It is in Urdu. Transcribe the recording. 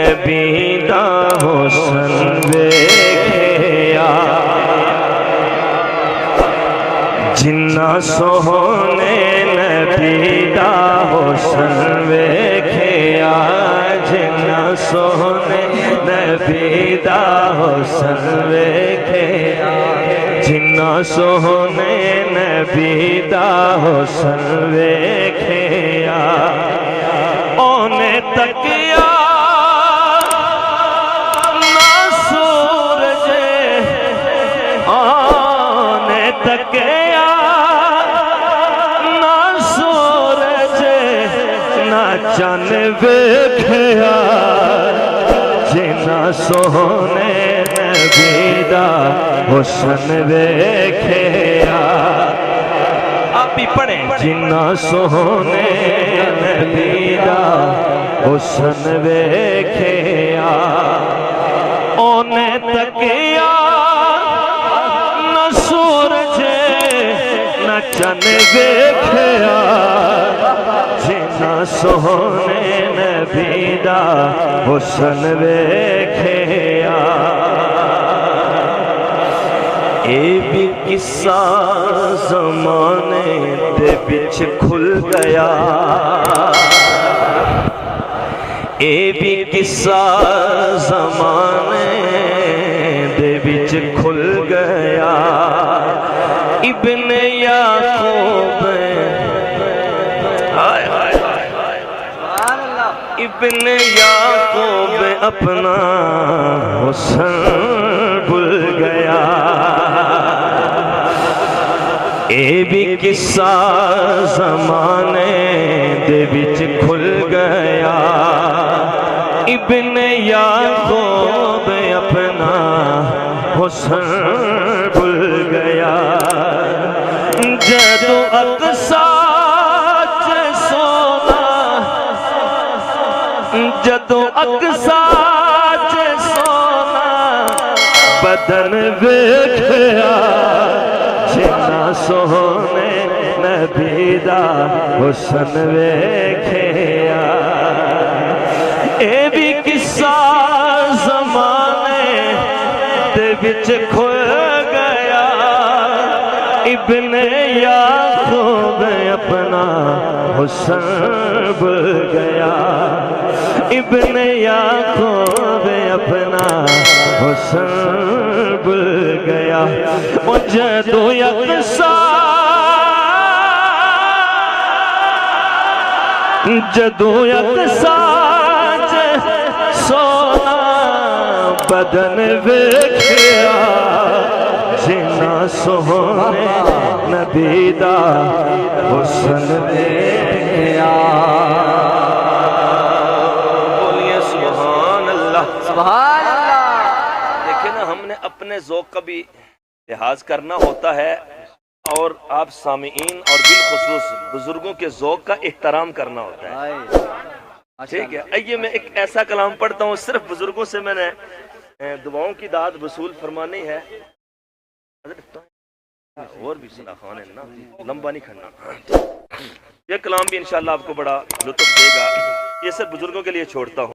نبی دا حسن ویکھیا جنہ سوہنے نبی دا حسن ویکھیا جنہ سوہنے نبی دا حسن ویکھیا جنہ سوہنے نبی دا حسن ویکھیا اونے تکیا نہ سورج اونے تکیا نہ سورج نہ چن ویکھیا جنہ سوہنے نبی دا حسن ویکھیا آپ بھی پڑھیں جنہ سوہنے نبی دا حسن ویکھیا اونے تکیا نہ سورج نہ چن ویکھیا جنہ سوہنے نبی دا حسن ویکھیا اے بھی قصہ زمانے دے بچ کھل گیا اے بھی قصہ زمانے دے بچ کھل گیا ابن یعقوب ابن یعقوب اپنا حسن بھول گیا اے بھی قصہ زمانے دے وچ کھل گیا ابن یعقوب اپنا حسن بھول گیا جدو اقصی جدو اقصی سونا بدن ویکھیا جنہ سوہنے نبی دا حسن ویکھیا اے بھی قصہ زمانے دے وچ کھل گیا ابن یعقوب اپنا حسن بھول گیا ابن یعقوب اپنا حسن بھول گیا جدو یکساں جدو یکساں سونا بدن ویکھیا جنہ سوہنے نبی دا حسن ویکھیا بولیے سبحان اللہ سبحان اللہ دیکھیں نا ہم نے اپنے ذوق کا بھی لحاظ کرنا ہوتا ہے اور آپ سامعین اور بالخصوص بزرگوں کے ذوق کا احترام کرنا ہوتا ہے ٹھیک ہے آئیے میں ایک ایسا کلام پڑھتا ہوں صرف بزرگوں سے میں نے دعاؤں کی داد وصول فرمانی ہے اور بھی سنا خوانے نا لمبا نہیں کھڑنا یہ کلام بھی انشاءاللہ آپ کو بڑا لطف دے گا یہ صرف بزرگوں کے لیے چھوڑتا ہوں